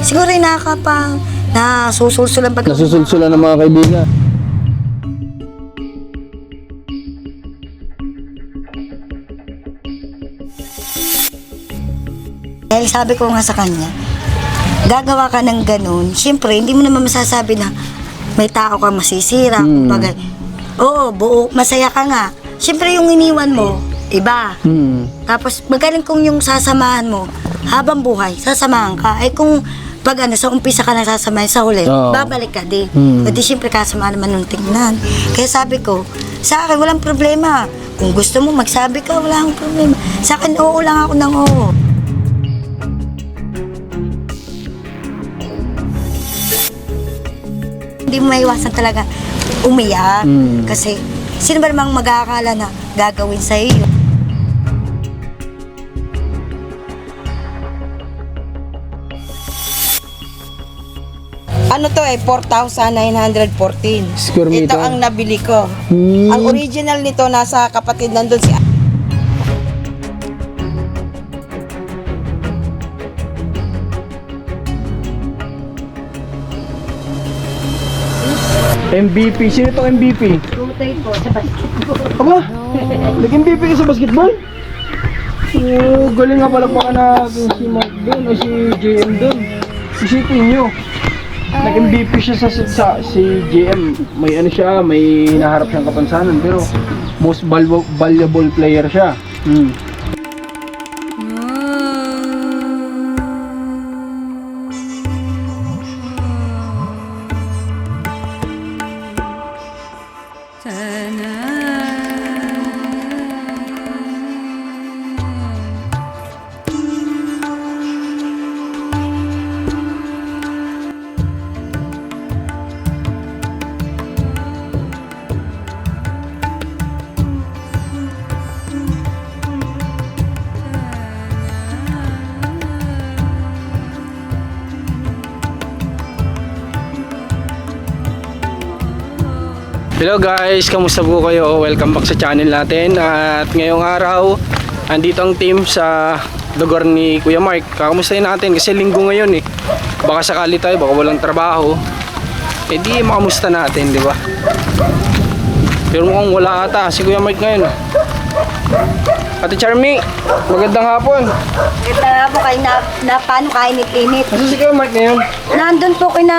Siguro yung nasusulsulan pag... Nasusulsulan ng mga kaibigan. Dahil sabi ko nga sa kanya, gagawa ka ng ganun, siyempre, hindi mo naman masasabi na may tao kang masisira. Kumbaga, oo, buo, masaya ka nga. Siyempre, yung iniwan mo, iba. Tapos, magaling kung yung sasamahan mo, habang buhay, sasamahan ka. Ay kung pag sa umpisa ka na sasamahan, sa huli, babalik ka din. Pwede siyempre kasama naman nung tingnan. Kaya sabi ko, sa akin, walang problema. Kung gusto mo, magsabi ka, wala akong problema. Sa akin, oo lang ako ng oo. Hindi mo maiwasan talaga umiyak. Kasi, sino ba namang mag-aakala na gagawin sa'yo yun? Ano to 4,914. Square Ito meter. ang nabili ko. Ang original nito nasa kapatid nandun si... MVP. Sino itong MVP? Tutoy po sa basketball. Aba, nag-MVP ka sa basketball? Oh, galing nga pala pa natin si Mark doon o si JM doon. Isipin nyo, nag-MVP siya si JM. May ano siya, may naharap siyang kapansanan pero most valuable player siya. Hello guys, kamusta po kayo? Welcome back sa channel natin. At ngayong araw, andito ang team sa lugar ni Kuya Mark. Kakamustahin natin kasi linggo ngayon eh. Baka sakali tayo, baka walang trabaho. Eh di makamusta natin, di ba? Pero mukhang wala ata si Kuya Mark ngayon. Ate Charmy, magandang hapon. Ito nga po kayo na paano kainit-init. Nasaan si Kuya Mark ngayon? Nandun po kayo na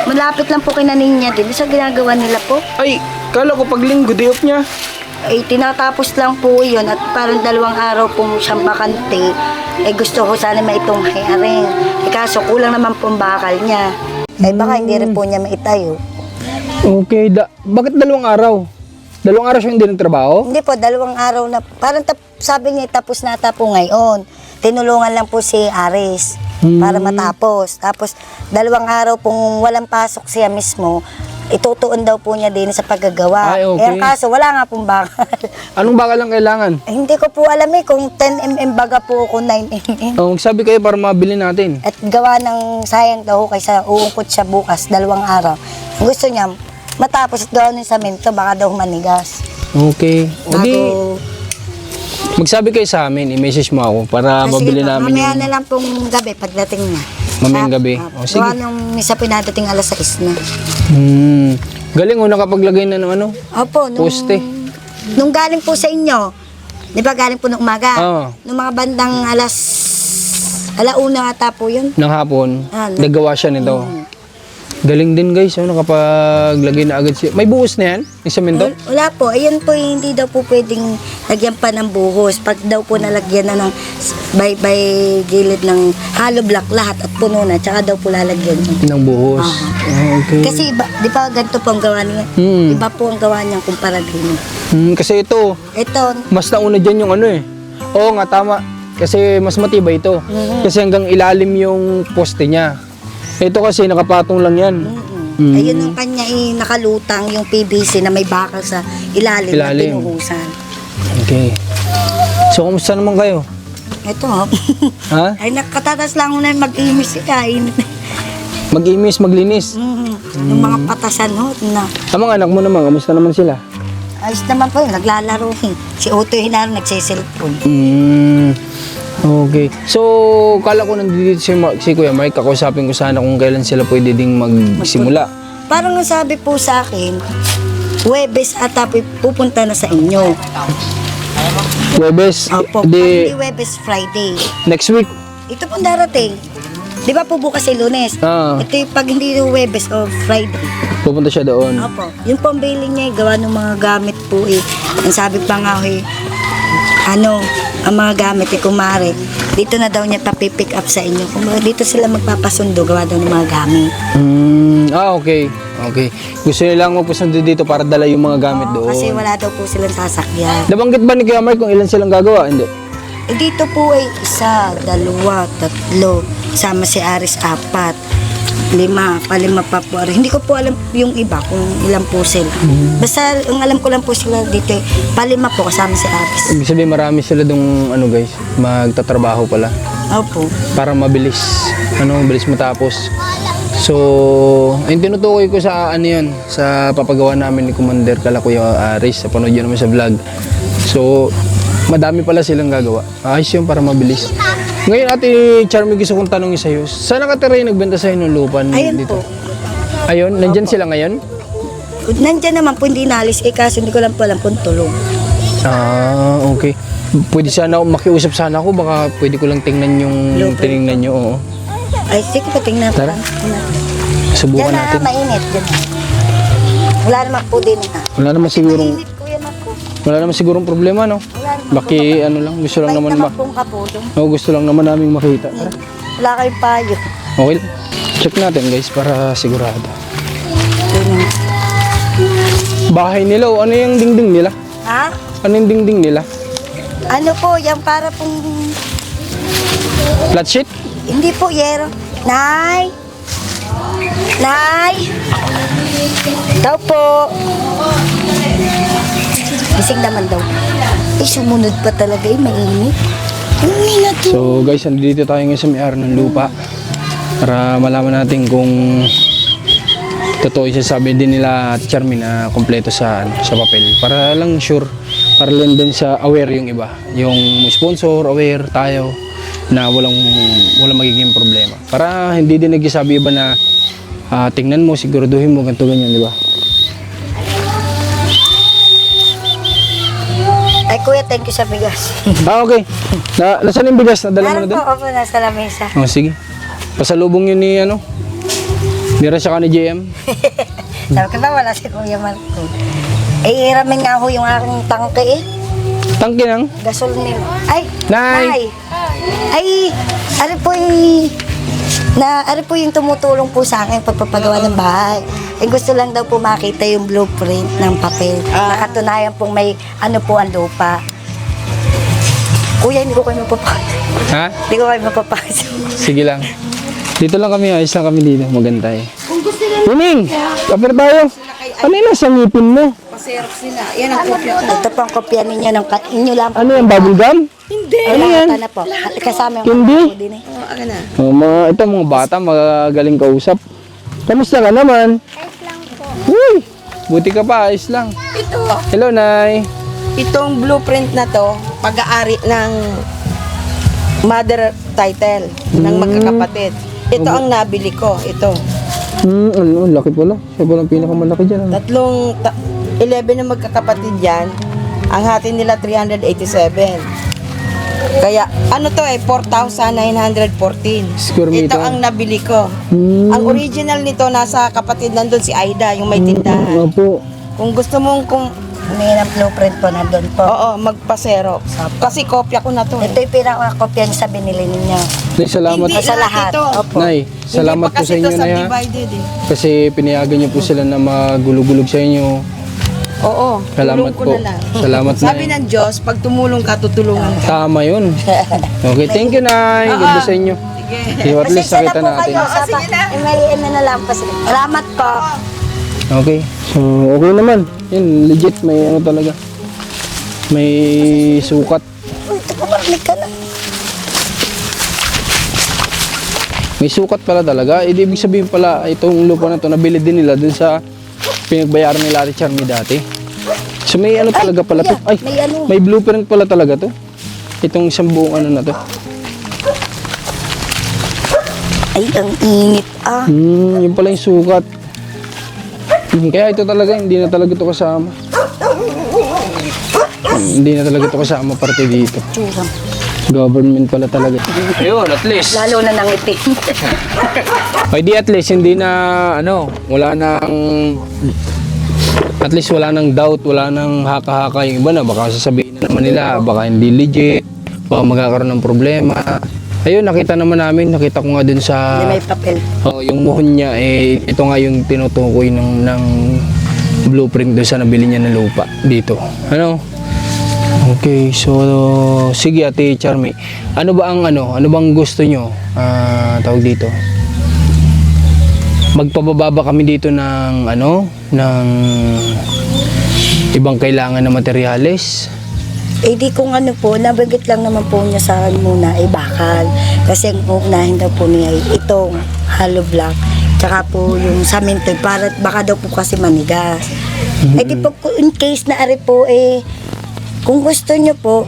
malapit lang po kayo na ninya din. Sa ginagawa nila po. Ay, kala ko pag linggo, day off niya. Ay, tinatapos lang po yun at parang 2 araw po siyang bakante. Eh, gusto ko sana maitunghay rin. Eh, kaso kulang naman pong bakal niya. Eh, baka hindi rin po niya maitayo. Okay, bakit 2 araw? 2 araw siya hindi nagtrabaho? Hindi po, 2 araw na. Parang sabi niya, tapos na po ngayon. Tinulungan lang po si Aris para matapos. Tapos, 2 araw pong walang pasok siya mismo, itutuon daw po niya din sa paggagawa. Ay, okay. Eh, ang kaso, wala nga pong bakal. Anong bakal ang kailangan? Eh, hindi ko po alam eh kung 10mm baga po o 9mm. Sabi kayo para mabili natin. At gawa ng sayang daw kaysa uungkot siya bukas, 2 araw. Ang gusto niya, matapos at gawa ng samento, baka daw manigas. Okay. O di, Bago, magsabi kayo sa amin, i-message mo ako para mabili sige, namin mamaya yung na lang pong gabi pagdating niya. mamayang gabi. O sige. Gawa nung misa pinadating alas 6 na. Galing o nakapaglagay na ng ano? Opo, Poste. Nung galing po sa inyo, di ba galing po nung umaga? Oo. Nung mga bandang alauna ata po yun. Ng hapon, Ah, nagawa siya nito. Galing din guys, nakapaglagay na agad siya. May buhos na yan? Yung semento? Wala po, ayun po hindi daw po pwedeng lagyan pa ng buhos. Pag daw po nalagyan na ng by gilid ng hollow block lahat at puno na, tsaka daw po lalagyan yun. Ng buhos. Ah, okay. Kasi iba, di ba ganito po ang gawa niya? Iba po ang gawa niya kumpara din. Kasi ito, Ito, mas nauna dyan yung ano eh. Oo nga, tama. Kasi mas matibay ito. Kasi hanggang ilalim yung poste niya. Ito kasi nakapatong lang yan. ayun ang kanya nakalutang yung PVC na may bakal sa ilalim. Na pinuhusan. Okay. So, kumusta naman kayo? Ito, Ha? ay nakatatas lang na mag-imis sila. Mag-imis, maglinis. Yung mga patasan ho, na. Ang mga anak mo naman, kamusta naman sila? Ayos naman po, naglalaro. Si Otto Hinaro nagsiselfon. Okay. So, kala ko nandito si Kuya Mark, kakausapin ko sana kung kailan sila pwede ding magsimula. Parang ang sabi po sa akin, Huwebes ata pupunta na sa inyo. Huwebes, Opo, di hindi Huwebes, Friday. next week. Ito pong darating. Di ba po bukas si Lunes? Ah. Ito yung pag hindi Huwebes o Friday. Pupunta siya doon. Opo. Yung pambili niya, gawa ng mga gamit po eh. Ang sabi pa nga ang mga gamit kumare, dito na daw niya papipick up sa inyo. Kung dito sila magpapasundo, gawa daw ng mga gamit. Okay. Okay. Gusto nila lang magpasundo dito para dala yung mga gamit doon. Kasi wala daw po silang sasakyan. Nabanggit ba ni Kuya Mark kung ilan silang gagawa? Hindi. Eh, dito po ay 1, 2, 3, sama si Aris 4, 5, palima pa po. Hindi ko po alam yung iba kung ilan po sila. Basta ang alam ko lang po sila dito, palima po kasama si Aris. Ibig sabihin marami sila dong guys, magtatrabaho pala. Opo. Para mabilis. Mabilis matapos. So, yung tinutukoy ko sa sa papagawa namin ni Commander Kuya Aris, sa panood yun naman sa vlog. So, madami pala silang gagawa. Ayos yun para mabilis. Ngayon, Ate Charmy, gusto kong tanongin sa'yo. Saan nakatira yung nagbenta sa'yo ng lupa Ayun dito? po. Ayun, nandyan sila ngayon? Nandyan naman po hindi nalis, kaso hindi ko lang po alam kung tulong. Okay. Pwede sana makiusap sana ako, baka pwede ko lang tingnan yung Lupa. tinignan nyo. Oo. Ay, sige pa, tingnan po. Tara. Subukan Diyan na, natin. mainit. Diyan na. Wala naman po din na. Wala naman sigurong Mainit, Kuya Marco. wala naman sigurong problema, no? Wala naman. Baki lang, gusto lang Bait naman naman pong kapulong. gusto lang naman naming makita. Tara. Wala kayong payo. Okay. Check natin, guys, para sigurado. Bahay nila, ano yung dingding nila? Ha? Ano yung dingding nila? Ano po, yan para pong... Flat sheet? Hindi po, yero. Nay! Nay! Daw po. Gising naman daw. Eh, sumunod pa talaga eh, mainit. Uy, natin. So, guys, nandito tayo ngayon sa may-ari ng lupa para malaman natin kung totoo yung sabi din nila at Charmy na kompleto sa papel. Para lang sure, para lang din sa aware yung iba. Yung sponsor, aware tayo na walang magiging problema. Para hindi din nagsasabi iba na tingnan mo, siguraduhin mo, ganito ganyan, di ba? Ay, kuya, thank you sa bigas. Okay. Nasaan yung bigas? Nadala mo na Meron doon? po, opo, nasa lamesa. Oh, sige. Pasalubong yun ni Nira siya ka ni JM. Sabi ko ba, wala si Kuya Marco. Eh, iramin nga ho yung aking tangke eh. Tangke nang? Gasolina. Ay! Nay! Ay! Ari po yung tumutulong po sa akin pagpapagawa ng bahay. Eh, gusto lang daw po makita yung blueprint ng papel. Nakatunayan pong may ano po ang lupa. Kuya, hindi ko kayo mapapasok. Ha? Hindi ko kayo mapapasok. Sige lang. Dito lang kami, ayos lang kami dito. Maganda eh. Yuning! Kapir tayo. Ano yung nasa ngipin mo? Paserok sila. Yan ang kopya ko. Ito po ang kopya ninyo ng inyo lang po. Ano yan? Bubble gum? Hindi. Ano yan? Ito na po. Kasama yung Hindi. po din eh. Oh, aga na. Ito mga bata, magaling kausap. Kamusta ka naman? Ayos lang po. Uy! Buti ka pa, ayos lang. Ito. Hello, Nay. Itong blueprint na to, pag-aari ng mother title ng magkakapatid. Ito ang nabili ko. Ito. Ano, laki pala. Siya pala ang pinakamalaki dyan. Ano? 11 na magkakapatid yan. Ang hati nila 387. Kaya ano to 4,914. Square Ito meter. ang nabili ko. Ang original nito nasa kapatid nandun si Aida, yung may tindahan. Opo. Kung gusto mong Humingi ng blueprint po nandun po. oo, magpa-xerox. Kasi kopya ko na to. Ito yung pinaka-kopya niya sa binili ninyo. Nay, salamat. Hindi Sa lahat. ito. Opo. Nay, salamat Hindi pa po sa kasi inyo, ito Nay. ha? subdivided eh. Kasi pinayagan niyo po sila na magulog-gulog sa inyo. Oo, Salamat tulong ko po. na lang. Salamat, Sabi Nay. ng Diyos, pag tumulong ka, tutulungan ka. Tama yun. Okay, thank you, Nay. God bless sa inyo. Sige. At least Pasensya nakita na po natin. kayo. sige na. May na lang po. Salamat po. Okay. So, okay naman. Yun, legit. May ano talaga. May sukat. Uy, ito po, marami ka na. May sukat pala talaga. Eh, di ibig sabihin pala, itong lupa na to, nabili din nila dun sa pinagbayaran nila Ate Charmy dati. So, may ano talaga pala to. Ay, may ano. may blueprint pala talaga to. Itong isang buong ano na to. Ay, ang init ah. Yun pala yung sukat. Kaya ito talaga, hindi na talaga ito kasama. Hindi na talaga ito kasama parte dito. Tsura. Government pala talaga. Ayun, at least. Lalo na nangiti. Pwede at least hindi na wala nang at least wala nang doubt, wala nang haka-haka yung iba na baka sasabihin na naman nila, baka hindi legit, baka magkakaroon ng problema. Ayun, nakita naman namin, nakita ko nga dun sa Hindi may papel. yung muhon niya ito nga yung tinutukoy ng blueprint doon sa nabili niya ng lupa dito. Ano? Okay, so sige Ate Charmy. Ano bang gusto nyo? Tawag dito. Magpababa kami dito ng ng ibang kailangan na materyales. Eh di kung po, nabanggit lang naman po niya sa akin muna ay bakal. Kasi ang uunahin daw po niya ay itong hollow block. Tsaka po yung samento, para baka daw po kasi manigas. Eh di po, in case na ari po kung gusto niyo po,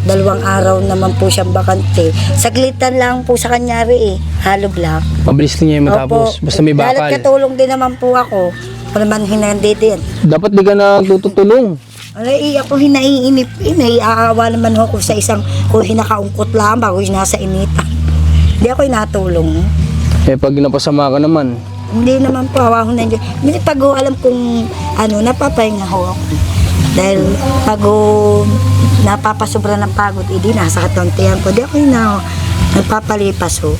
dalawang araw naman po siyang bakante. Saglitan lang po sa kanyari hollow block. Mabilis lang niya yung matapos. Opo. Basta may bakal. Dahil katulong din naman po ako. Kung naman hinandi din. Dapat di ka na tutulong. Ay, ako hinaiinip. Naiaawa naman ako sa isang kung hinakaungkot lang bago nasa initan. Hindi ako inatulong. Pag napasama ka naman. Hindi naman po, hawa ko na Diyos. Hindi pag alam kung napapahinga ho ako. Dahil pag napapasobra ng pagod, hindi nasa katontihan ko. Di ako nagpapalipas ho.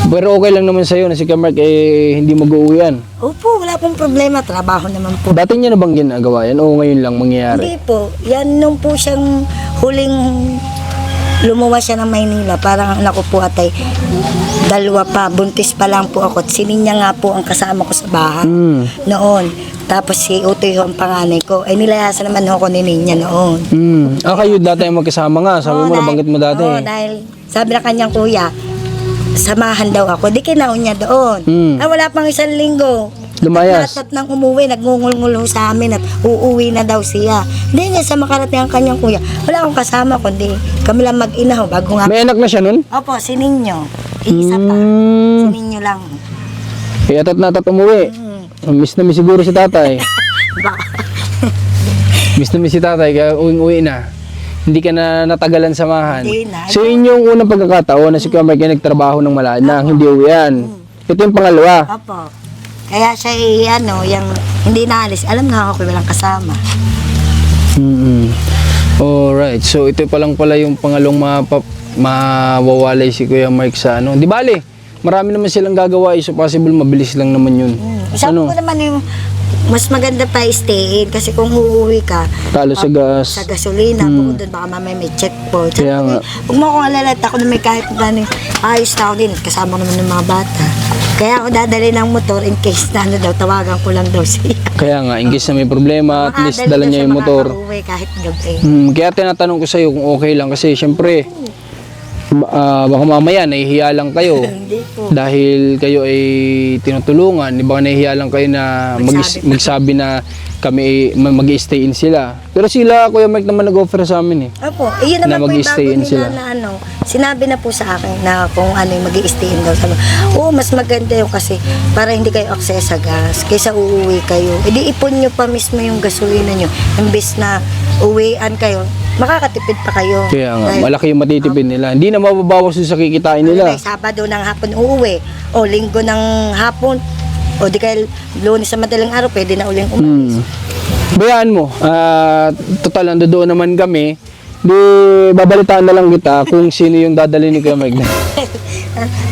Pero okay lang naman sa'yo na si Kamark hindi mag-uuwian. Opo, wala pong problema. Trabaho naman po. Dati niya na bang ginagawa yan o ngayon lang mangyayari? Hindi po. Yan nung po siyang huling lumuwas siya ng Maynila. Parang ang anak ko po atay dalawa pa. Buntis pa lang po ako. Sininya nga po ang kasama ko sa bahay noon. Tapos si Utoy ho ang panganay ko. Ay nilayasan naman ako ni Ninya noon. Kayo dati ang magkasama nga. Sabi mo, nabanggit mo dati. Oo, dahil sabi na kanyang kuya, samahan daw ako. Di kinaon niya doon. Wala pang isang linggo. Lumayas. At nang umuwi, nagngungul-ngul sa amin at uuwi na daw siya. Hindi niya sa makarating ang kanyang kuya. Wala akong kasama kundi kami lang mag-ina ho. Bago nga. May anak na siya nun? Opo, si Ninyo. Isa pa. Si Ninyo lang. Kaya atat umuwi. Miss na miss siguro si tatay. Miss na miss si tatay, kaya uwi na. Hindi ka na natagalan samahan. Hindi na. So yun yung unang pagkakataon na si Kamark ay nagtrabaho ng malayo hindi uwian. Ito yung pangalawa. Opo. Kaya siya yung hindi naalis. Alam nga ako, walang kasama. Alright, so ito pa lang pala yung pangalong mawawalay si Kuya Mark sa Di bale, marami naman silang gagawa, so possible mabilis lang naman yun. Sabi ko naman yung mas maganda pa stay-in kasi kung uuwi ka Talo sa gas. sa gasolina, bukod doon baka mamaya may checkpoint. Kaya nga. Huwag mo akong alalat, ako na may kahit gano'ng ayos na ako din, kasama naman ng mga bata. Kaya ako dadali ng motor in case na tawagan ko lang daw siya. Kaya nga, in case na may problema, at least dala niya yung motor. Makakauwi kahit gabi. Kaya tinatanong ko sa'yo kung okay lang kasi syempre baka mamaya nahihiya lang kayo Hindi po. dahil kayo ay tinutulungan, baka nahihiya lang kayo na magsabi na kami mag-stay in sila. Pero sila, Kuya Mark naman nag-offer sa amin Opo, yun na naman po yung bago mag-stay in nila sila. na sinabi na po sa akin na kung yung mag-i-stay in daw. Sabi, mas maganda yung kasi para hindi kayo access sa gas, kaysa uuwi kayo. Edi ipon nyo pa mismo yung gasolina nyo. Imbes na uwian kayo, makakatipid pa kayo. Kaya nga, Dahil, malaki yung matitipid nila. Hindi na mababawas sa kikitain nila. Sabado ng hapon uuwi, o linggo ng hapon, o di kayo Lunes sa madaling araw, pwede na uling umalis. Bayaan mo, total ando doon naman kami. Di babalitaan na lang kita kung sino yung dadali ni Kuya Mark.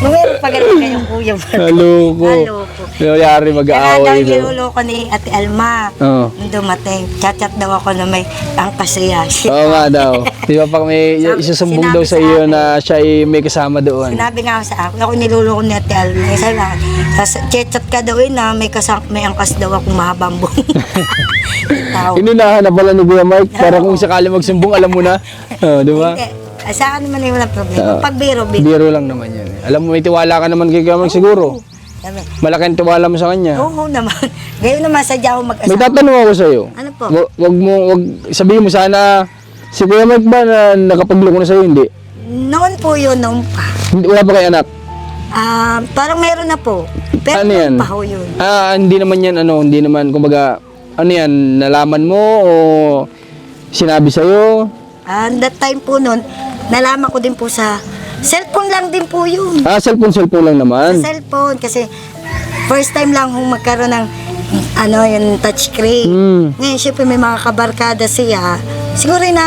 Meron pa ganun kayong kuya. Haloko. Haloko. Yari Kaya daw mag-aaway daw. niloloko ni Ate Alma. Oo. Nung dumating, chat daw ako na may angkas siya. Oo nga daw. Di ba pag may isasumbong daw sa iyo na siya ay may kasama doon. Sinabi nga ako sa ako niloloko ni Ate Alma. Sabi nga, chat ka daw na may angkas daw akong mahabang buhok. Tao. Ininahanap pala ni Kuya Mark para kung sakali magsumbong, alam mo na. Di ba? Sa akin naman yung walang problema. Pag biro. Biro lang naman yan. Alam mo, may tiwala ka naman kay Kuya Mark siguro. Sabi, Malaking tiwala mo sa kanya. oo naman. Ngayon naman sadya ako May mag-asawa. tatanong ako sa iyo. Ano po? Wag sabihin mo sana si Kuya Mark ba na nakapagloko na sa iyo, hindi? Noon po yun, noon pa. Wala pa kay anak. Parang meron na po. Pero Ano yan? pa ho yun. Hindi naman yan, hindi naman, kumbaga, ano yan, nalaman mo o sinabi sa'yo? That time po nun, nalaman ko din po sa cellphone lang din po yun. Cellphone lang naman. Sa cellphone kasi first time lang kung magkaroon ng yung touchscreen. Ngayon, syempre may mga kabarkada siya. Siguro yung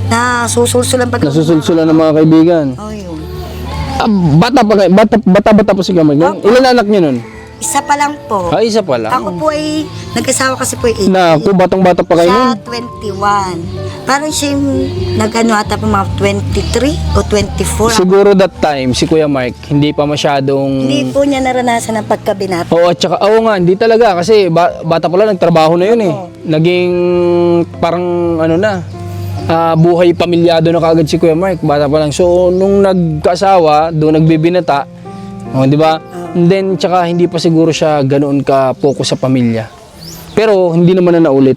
nasusulsulan pag Nasusulsulan ng mga kaibigan. Oh, yun. Bata pa si Kuya Mark. Ilan na anak niyo nun? Isa pa lang po. Isa pa lang. Ako po ay nag-asawa kasi po ay 18. Naku, batang-bata pa kayo nun. Sa 21. Parang siya yung nag-ano ata pa mga 23 o 24. Siguro that time, si Kuya Mark, hindi pa masyadong... Hindi po niya naranasan ang pagkabinata. Oo, at saka, oo nga, hindi talaga. Kasi bata pa lang, nagtrabaho na yun eh. Naging parang buhay pamilyado na kaagad si Kuya Mark. Bata pa lang. So, nung nagkaasawa, doon nagbibinata, di ba? And then, tsaka hindi pa siguro siya ganoon ka-focus sa pamilya. Pero, hindi naman na naulit.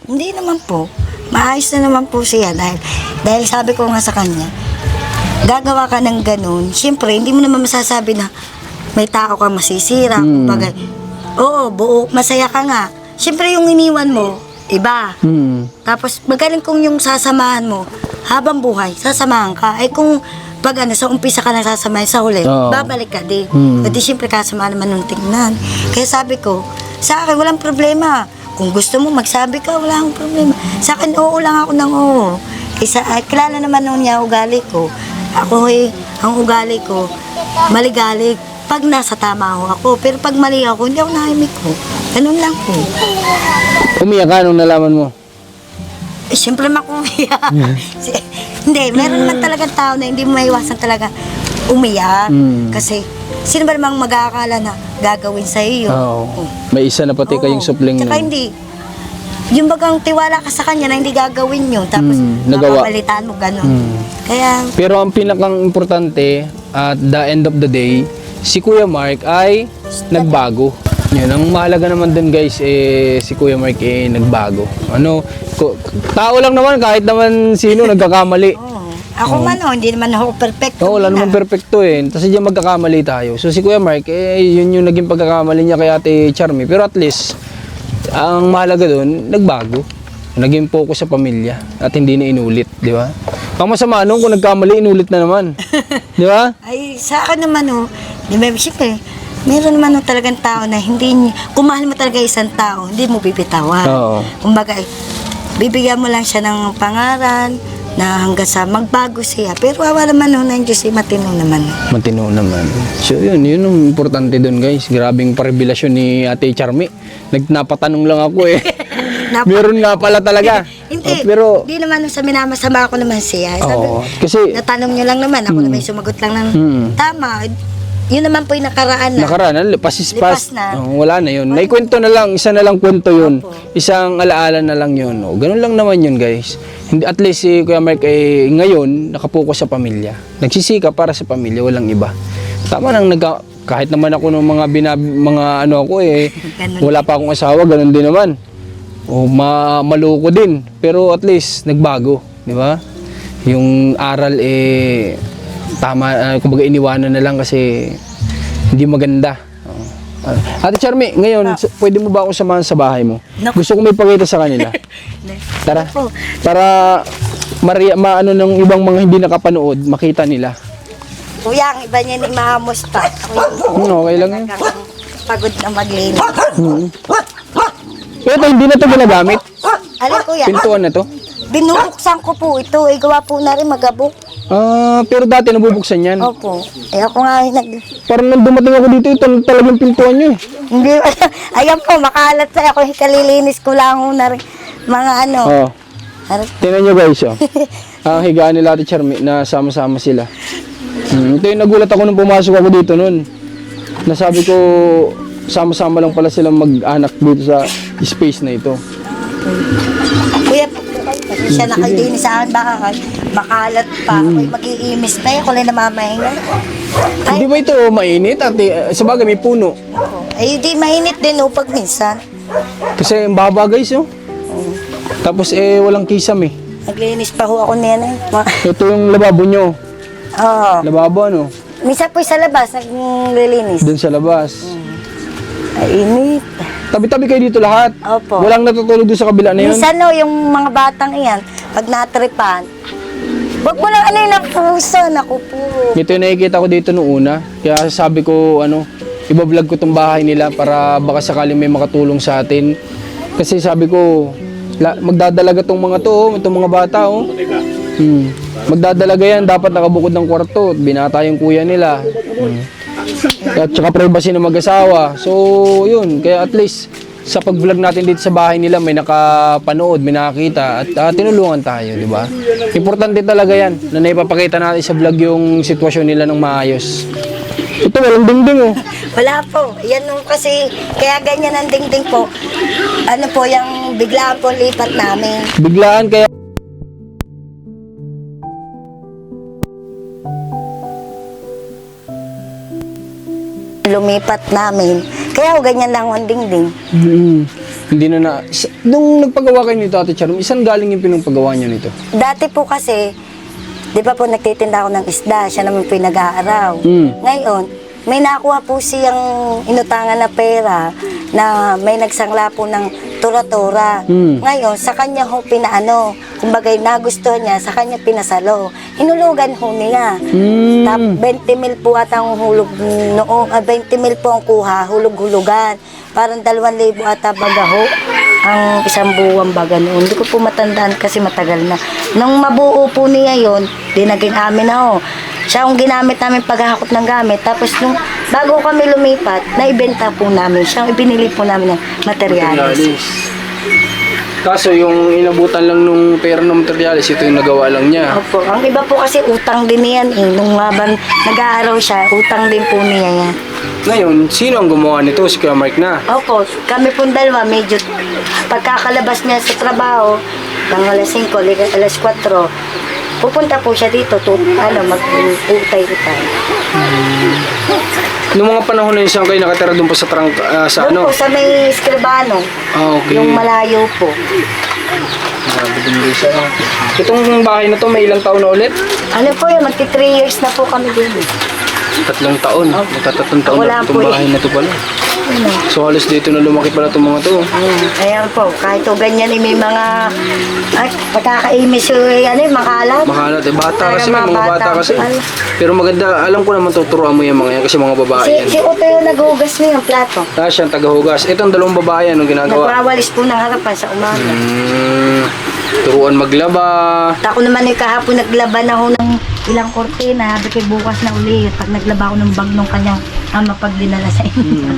Hindi naman po. Maayos na naman po siya dahil sabi ko nga sa kanya, gagawa ka ng ganun, siyempre, hindi mo naman masasabi na may tao kang masisira. Kumbaga, oo, masaya ka nga. Siyempre, yung iniwan mo, iba. Tapos, magaling kung yung sasamahan mo, habang buhay, sasamahan ka. Ay kung sa umpisa ka na sasamahan, sa huli, babalik ka din. Pwede siyempre kasama naman nung tingnan. Kaya sabi ko, sa akin, walang problema. Kung gusto mo, magsabi ka, wala akong problema. Sa akin, oo lang ako ng oo. Kilala naman nun niya ugali ko. Ako ang ugali ko, maligalig. Pag nasa tama ako. Pero pag mali ako, hindi ako nahimik ko. Ganun lang po. Umiyak ka nung nalaman mo? Siyempre makumiyak. Hindi, meron naman talagang tao na hindi mo maiwasan talaga umiyak. Kasi, sino ba namang mag-aakala na gagawin sa iyo? May isa na pati kayong supling Tsaka nun. hindi. Yung bagang tiwala ka sa kanya na hindi gagawin yun. Tapos, nagawa. mapapalitaan mo, gano'n. Kaya, Pero ang pinakang importante, at the end of the day, si Kuya Mark ay nagbago. Yun, ang mahalaga naman din guys, si Kuya Mark nagbago. Tao lang naman, kahit naman sino nagkakamali. ako man, hindi naman ako perfect. Wala naman perfecto eh. Kasi diyan magkakamali tayo. So si Kuya Mark, yun yung naging pagkakamali niya kay Ate Charmy. Pero at least, ang mahalaga doon, nagbago. Naging focus sa pamilya at hindi na inulit, di ba? Ang masama nung kung nagkamali, inulit na naman. Di ba? Ay, sa akin naman, di ba, siyempre, meron naman talagang tao na hindi, kung mahal mo talaga isang tao, hindi mo bibitawan. Oo. Kumbaga, bibigyan mo lang siya ng pangaran na hanggang sa magbago siya. Pero awa naman ng Diyos, matino naman. Matino naman. So yun ang importante doon guys. Grabing parevelasyon ni Ate Charmy. Napatanong lang ako eh. Meron nga pala talaga. Hindi, pero di naman sa minamasama ko naman siya. Sabi, kasi natanong niyo lang naman, ako naman yung sumagot lang ng tama. Yun naman po yung nakaraan na. nakaraan, lipas na. Wala na yun. Naikwento na lang, isa na lang kwento yun. Opo. Isang alaala na lang yun. Ganun lang naman yun guys. Hindi, at least si Kuya Mark ngayon, nakapokus sa pamilya. Nagsisika para sa pamilya, walang iba. Tama nang kahit naman ako ng mga wala pa akong asawa, ganun din naman. Maloko din. Pero at least, nagbago. Di ba? Yung aral tama, kumbaga iniwanan na lang kasi hindi maganda. Ate Charmy, ngayon, pwede mo ba akong samahan sa bahay mo? Naku. Gusto ko may pakita sa kanila. Tara. Naku. Para maano ng ibang mga hindi nakapanood, makita nila. Kuya, ang iba niya ni maamos pa. Ako Okay lang yun. pagod na maglinis. Pero ito, hindi na ito ginagamit. Alin kuya? Pintuan na to. Binubuksan ko po ito. Gawa po na rin magabok. Pero dati nabubuksan yan. Opo. Ako nga Parang nung dumating ako dito, ito talagang pintuan nyo eh. Hindi. Ayan po, makalat sa ako. Kalilinis ko lang na rin. Mga Tingnan nyo guys, ang higaan nila Ate Charmy na sama-sama sila. Ito yung nagulat ako nung pumasok ako dito nun. Nasabi ko, sama-sama lang pala silang mag-anak dito sa space na ito. Kuya, siya nakalinis sa akin. Baka makalat pa. Ako'y mag-iimis na. Ako lang namamahinga. Hindi ba ito mainit? Sa bagay may puno. Ay, di mainit din pag minsan. Kasi ang baba guys Tapos walang kisam eh. Naglinis pa ho ako niyan eh. Ito yung lababo nyo. Oo. Lababo ano? Minsan po sa labas, naglilinis. Doon sa labas. Ay, init. Tabi-tabi kayo dito lahat? Opo. Walang natutulog doon sa kabila na yun? Minsan no, yung mga batang iyan, pag natripan, wag mo lang ano yung napuso, naku po. Ito yung nakikita ko dito noong una. Kaya sabi ko, ibablog ko tong bahay nila para baka sakaling may makatulong sa atin. Kasi sabi ko, magdadalaga tong mga to, itong mga bata, oh. Magdadalaga yan, dapat nakabukod ng kwarto. Binata yung kuya nila. At saka privacy ng mag-asawa. So, yun. Kaya at least, sa pag-vlog natin dito sa bahay nila, may nakapanood, may nakakita. At tinulungan tayo, di ba? Importante talaga yan, na naipapakita natin sa vlog yung sitwasyon nila ng maayos. Ito, walang dingding, oh. Wala po. Yan nung kasi, kaya ganyan ang dingding po. Ano po, yung biglaan po lipat namin. Biglaan, kaya... Lumipat namin. Kaya ganyan lang ang dingding. Hindi na nung nagpagawa kayo nito, Ate Charum, isang galing yung pinagpagawa niyo nito? Dati po kasi, di ba po nagtitinda ako ng isda, siya naman po yung nag-aaraw. Ngayon, may nakuha po siyang inutangan na pera na may nagsangla po ng tura-tura. Ngayon, sa kanya ho pinaano, kumbaga nagustuhan niya, sa kanya pinasalo. Hinulugan ho niya. 20 mil po at ang hulog noong, 20 mil po ang kuha, hulog-hulugan. Parang 2,000 ata baga ho ang isang buwang baga noon. Hindi ko po matandaan kasi matagal na. Nung mabuo po niya yon, di naging amin na ho. Siya ang ginamit namin paghahakot ng gamit. Tapos nung bago kami lumipat, naibenta po namin. Siya ang ibinili po namin ng materialis. Kaso yung inabutan lang nung pera ng materialis, ito yung nagawa lang niya. Opo. Ang iba po kasi utang din niyan eh. Nung habang nag-aaraw siya, utang din po niya yan. Ngayon, sino ang gumawa nito? Si Kuya Mark na. Opo. Kami pong dalawa, medyo pagkakalabas niya sa trabaho, ng alas 5, alas 4, pupunta po siya dito, mag-utay-utay. Noong mga panahon na yun, saan kayo nakatira doon po sa sa Doon po sa may Escribano, okay. yung malayo po. Grabe din doon siya. Itong bahay na to, may ilang taon na ulit? Ano po yun, magti 3 years na po kami din. 3 taon. Magta-3 taon Wala na po itong bahay na to pala. So halos dito na lumaki pala itong mga to. Ayan po, kahit o ganyan may mga pagkakaimis yung makalat. Makalat eh. Bata Talaga kasi, may mga bata kasi. Pero maganda, alam ko naman tuturuan mo yung mga yan kasi mga babae yan. Si Oto yung naghugas mo yung plato. Siyang tagahugas. Itong 2 babae, anong ginagawa? Nagwawalis po ng harapan sa umaga. Turuan maglaba. Ako naman yung kahapon naglaban ako ng ilang kortina, sabi ko bukas na uli. Pag naglaba ako ng bag nung kanyang ama pag dinala sa inyo.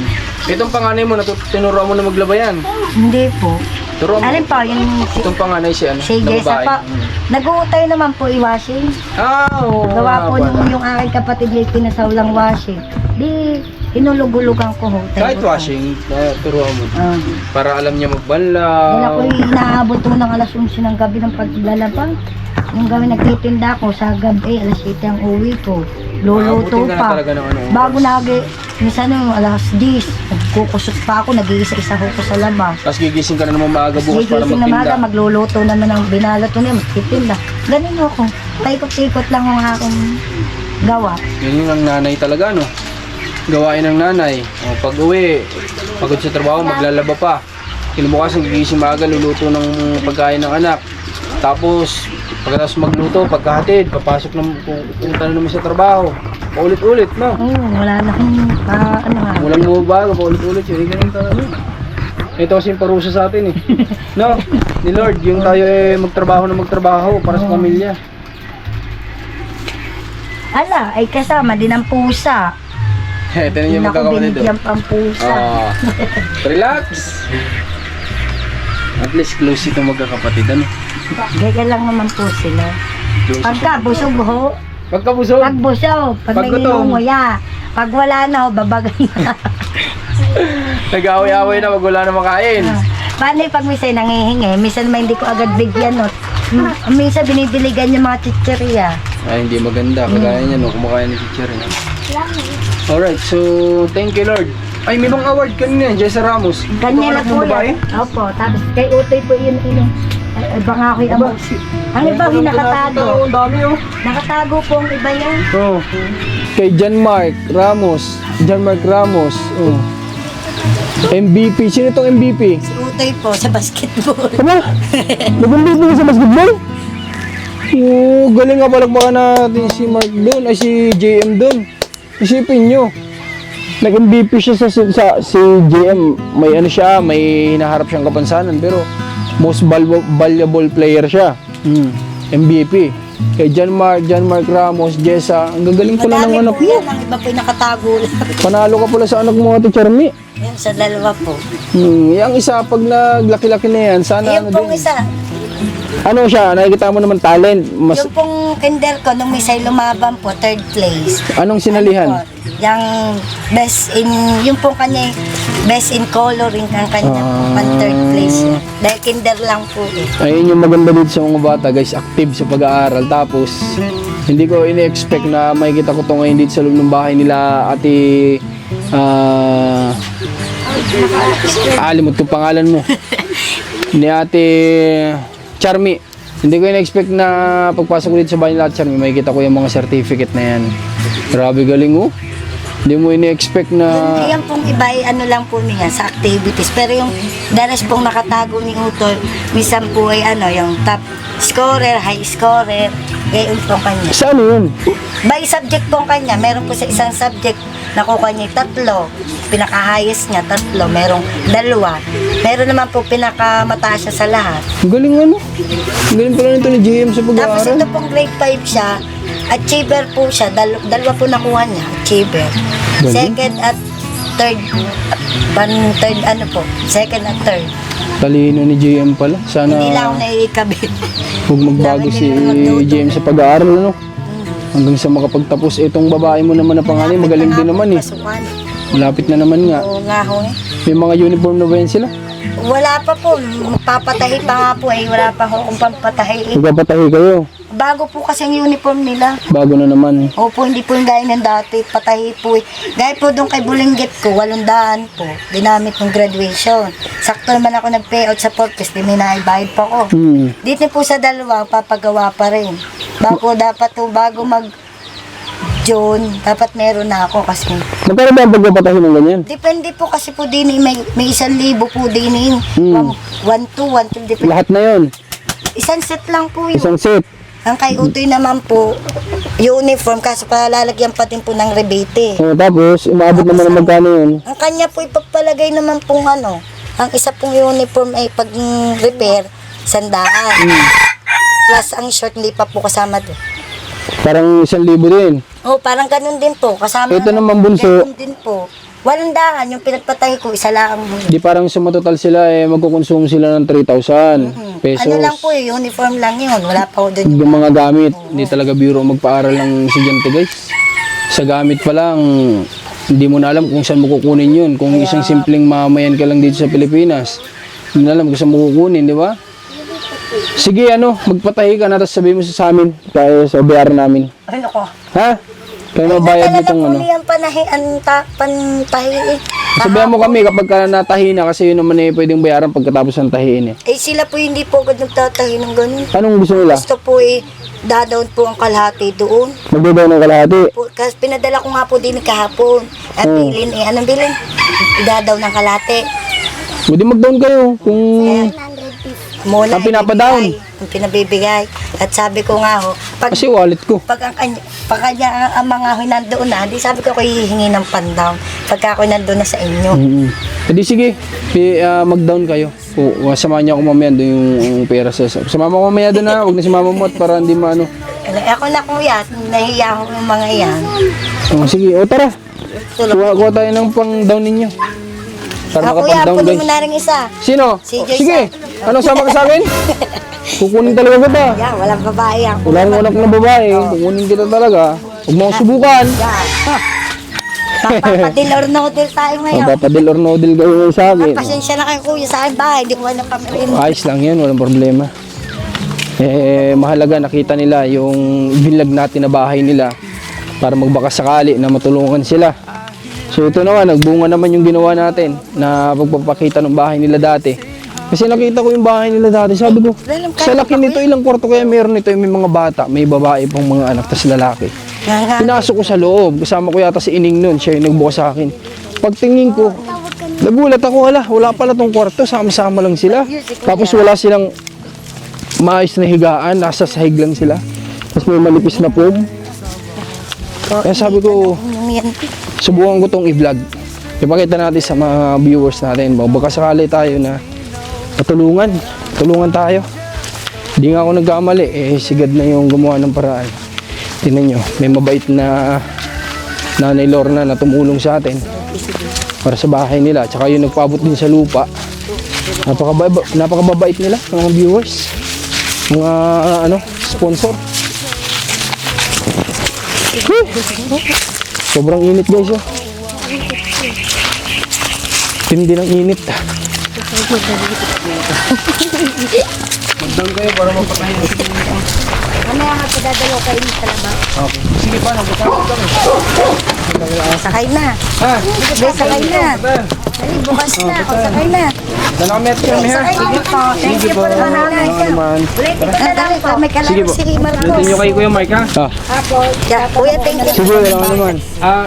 Itong panganay mo, tinuruan mo na maglaba yan. Hindi po. Turuan mo. Alin pa, yung Itong panganay si ano? si na Jessa babae. pa. Nag-uutay naman po i-washing. Oo. Gawa po nga pala. yung aking kapatid yung pinasawlang washing. Di, hinulog-hulugan ko ho. Kahit washing, turuan mo. Para alam niya Dahil magbanlaw. ako inaabot ko ng alas 11 ng gabi ng paglalaba. Yung gabi nagtitinda ko sa gabi, alas 7 ang uwi ko. Luluto Aabutin ka na pa. talaga ng ano, oras. Bago minsan alas 10, nagkukusot pa ako, nag-iisa-isa ko sa labas. Tapos gigising ka na naman maaga bukas para Gigising na maga, magtinda. magluluto naman ng binalot ko niya, magtitinda. Ganun ako. Paikot-ikot lang ang aking gawa. Yun ang nanay talaga, no? Gawain ng nanay. O, pag uwi, pagod sa trabaho, maglalaba pa. Kinabukasan, gigising maaga, luluto ng pagkain ng anak. Tapos, pagkatapos magluto, pagkahatid, pupunta na naman sa trabaho. Paulit-ulit, no? Wala na akong, Walang bumabago, paulit-ulit yun. Ganun talaga. Ito kasi yung parusa sa atin, eh. No? Ni Lord, yung tayo magtrabaho para sa pamilya. Ala, ay kasama din ang pusa. Ito na Hindi yung na ako magkakapatid, oh. binigyan pang pusa. Relax. At least close itong magkakapatid, ano? Ganyan lang naman po sila. Pagka busog ho, Pagkabusog. pag busog, pag Pag gutom. nangingunguya, pag wala na ho, babagay na. Nag-away-away na, wag wala na makain. Paano yung pag minsan nangihingi, minsan naman hindi ko agad bigyan, no? Minsan binibiligan yung mga chichirya. Ay, hindi maganda. Kagaya niya, no? Kumakain ng teacher. Alright, so, thank you, Lord. Ay, may mga award kanina, Jessa Ramos. Ganyan Ito, na anak po mong babae? yan. Opo, tapos kay Utoy po yun. Ay, baka ako'y amosi. Ang iba nakatago. Ang dami oh. Nakatago po ang iba yan. Oh. Kay John Mark Ramos. Oh. MVP. Sino itong MVP? Si Utoy po sa basketball. Ano? Nag-MVP ka sa basketball? Oo, galing nga palakpakan natin si Mark doon, ay si JM doon. Isipin nyo. Nag-MVP siya sa si JM. May ano siya, may hinaharap siyang kapansanan. Pero most valuable player siya. MVP. Kay John Mark Ramos, Jessa, ang gagaling pala ng Madami anak po mo. yan. Ang iba po nakatago lang. Panalo ka pala sa anak mo, Ate Charmy. Yan, sa dalawa po. Yung isa, pag naglaki-laki na yan, sana Yung ano pong din. isa, Ano siya, nakikita mo naman talent. Mas, yung pong kinder ko, nung may say lumaban po, 3rd place. anong sinalihan? Ano po, yung best in, yung pong kanya, best in coloring ang kanya, pan 3rd place yun. Dahil kinder lang po eh. Ayun yung maganda dito sa mga bata, guys, active sa pag-aaral. Tapos, hindi ko ini-expect na makikita ko to ngayon dito sa loob ng bahay nila, Ate, alimot ko pangalan mo. Ni Ate Charmy. Hindi ko in-expect na pagpasok ko dito sa bahay nila, Ate Charmy, makikita ko yung mga certificate na yan. Grabe galing oh. Hindi mo ini-expect na... Yan pong iba ay ano lang po niya sa activities. Pero yung daras pong nakatago ni Utol, minsan po ay ano, yung top scorer, high scorer, gayon po kanya. Saan yun? By subject po kanya, meron po sa isang subject nakuha niya 3, pinaka-highest niya 3, merong 2. Meron naman po pinakamataas siya sa lahat. Ang galing ano? Ang galing pala nito ni JM sa Tapos pag-aaral. ito pong grade 5 siya, achiever po siya, dalawa po nakuha niya, achiever. Galing. Second at third, third ano po, second at third. Talino ni JM pala. Sana Hindi lang ako naiikabit. huwag magbago si JM sa pag-aaral ano? Hanggang sa makapagtapos. Itong babae mo naman na panganay, magaling din naman eh. Pasukan. Malapit na naman nga. Oo nga ho eh. May mga uniform na ba yan sila? Wala pa po, magpapatahi pa nga po eh, wala pa ho kung pampatahi eh. Magpapatahi kayo. Bago po kasi ang uniform nila. Bago na naman. Opo, hindi po yung gaya ng dati, patahi po eh. Gaya po doon kay Bulinggit ko, 800 po, ginamit ng graduation. Sakto naman ako nag-payout sa Porpes, di may naibayad pa ako. Dito po sa dalawa, papagawa pa rin. Dapat po, bago June, dapat meron na ako kasi. Magkano ba ang pagpapatahi ng ganyan? Depende po kasi po din eh, may 1,000 po din eh. 1,200, depende. Lahat na yon. Isang set lang po yun. Isang set. Ang kay Utoy naman po, uniform kasi palalagyan pa din po ng rebate. O, tapos, umaabot naman ng magkano yun. Ang kanya po ipagpalagay naman pong ano, ang isa pong uniform ay pag repair, 100. Plus ang short hindi pa po kasama doon. Parang 1,000 din. Oh, parang ganun din po. Kasama Ito naman, bunso. Ganun din po. 800, yung pinagpatahi ko, isa lang. Di parang sumatotal sila eh, magkukonsume sila ng 3,000 pesos. Ano lang po yun, uniform lang yun. Wala pa ko doon. Yung mga gamit, hindi talaga biro magpaaral ng estudyante guys. Sa gamit pa lang, hindi mo na alam kung saan mo kukunin yun. Kung isang simpleng mamayan ka lang dito sa Pilipinas, hindi na alam kung saan mo kukunin, di ba? Sige, magpatahi ka na, tapos sabihin mo sa amin, kaya sa bayaran namin. Ano ko? Ha? Kaya mabayad mo itong ano. Ang pantahi. Sabihan mo kami kapag ka natahi na, kasi yun naman eh, pwedeng bayaran pagkatapos ng tahiin eh. Eh sila po hindi po agad nagtatahi ng ganun. Anong gusto nila? Gusto po dadaon po ang kalahati doon. Magbabaw ng kalahati. Kasi pinadala ko nga po din kahapon. Ang bilin anong bilin? Dadaw ng kalahati. Pwede mag-down kayo kung Muna ang pinapadown. Ang pinabibigay. At sabi ko nga pag Kasi wallet ko. pag kanya ang mga nandoon na, di sabi ko hihingi ng pandown. Pagka ako nandoon na sa inyo. Hindi sige, mag-down kayo. Samahan niya ako mamaya doon yung pera sa... Sumama ko mamaya doon na, huwag na si mama mo at para hindi maano. Ako na kuya, nahiya ko yung mga yan. Sige, tara. Kuha tayo ng pang-down ninyo. Para Kuya, makapag-down punin guys. mo na rin isa. Sino? Si Joyce. Sige, sama ka sa akin? Kukunin talaga kita. Yan, walang babae yan. Wala akong anak na babae, kukunin kita talaga. Huwag mo akong subukan. Yan. Papadil or no-deal tayo ngayon. Papadil or no deal kayo sa akin. Pasensya na kayo kuya sa akin bahay. Hindi ko alam kami rin. Ayos lang yan, walang problema. Mahalaga nakita nila yung binlag natin na bahay nila para magbaka sakali na matulungan sila. So ito naman, nagbunga naman yung ginawa natin na pagpapakita ng bahay nila dati. Kasi nakita ko yung bahay nila dati. Sabi ko, Alam, sa laki nito, ilang kwarto kaya meron nito? May mga bata, may babae pang mga anak, tas lalaki. Pinasok ko sa loob. Kasama ko yata si Ining nun. Siya yung nagbukas sa akin. Pagtingin ko, nagulat ako, wala pala tong kwarto. Sama-sama lang sila. Tapos wala silang maayos na higaan. Nasa sahig lang sila. Tapos may malipis na foam. Kaya sabi ko, subukan ko tong i-vlog. Ipakita natin sa mga viewers natin. Baka sakali tayo na matulungan. Tulungan tayo. Hindi nga ako nagkamali. Sigad na yung gumawa ng paraan. Tingnan nyo, may mabait na Nanay Lorna na tumulong sa atin para sa bahay nila. Tsaka yung nagpaabot din sa lupa. Napakababait nila, mga viewers. Mga sponsor. Sobrang init guys, oh. Tindi ng init. Magdang kayo para mapatayin. Mamaya nga po dadalo kayo sa labas. Okay. Sige pa, nagkakot kami. Sakay na. Ha? Sige, sakay na. Ay, bukas na. O, sakay na. Dala kami at kami ha. Sige po. Thank you po naman. Naman. Ulitin ko na lang po. May Sige kalaro po. si Marcos. Ulitin nyo kay Kuya Mike ha. Apo. Kuya, thank you. Sige, wala ka naman.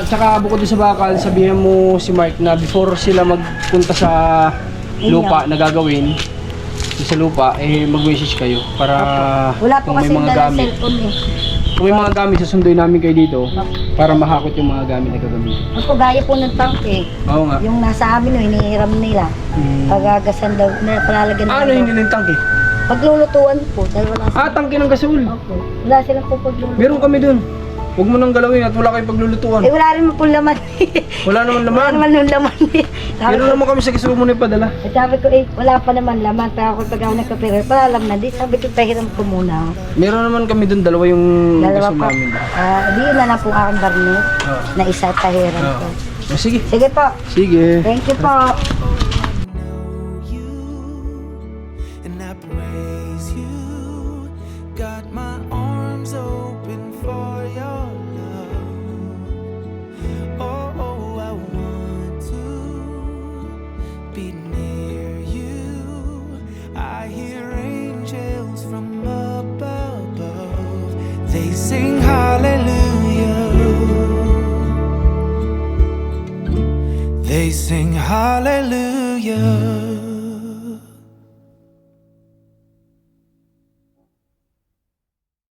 Tsaka bukod doon sa bakal, sabihan mo si Mark na before sila magpunta sa lupa na gagawin, sa lupa, mag-message kayo para Wala po kung may kasi mga dala gamit. cellphone eh. Kung may mga gamit, susunduin namin kayo dito para mahakot yung mga gamit na gagamitin. Ako gaya po ng tangke. Oo nga. Yung nasa amin, hinihiram nila. Pagagasan daw, na palalagyan Ano hindi ng tangke? Paglulutuan po, dahil wala silang, Tangke ng gasol. wala silang po paglulutuan. Meron kami dun. Huwag mo nang galawin at wala kayong paglulutuan. Eh, wala rin mo po laman. Wala naman Wala laman. naman yung laman. Sabi Meron ko, naman kami sa gasol mo na ipadala. sabi ko, wala pa naman laman. Pero ako pag ako nagkapira, wala laman na. Di, sabi ko, pahiram ko muna. Meron naman kami dun, dalawa yung Dalawa gasol pa. namin. Di yun na lang po aking barnet Oo. na isa pahiram ko. Sige. Sige po. Sige. Thank you po. And I praise you. Got my arms open for your love. Oh, I want to be near you. I hear angels from up above. They sing hallelujah. They sing hallelujah.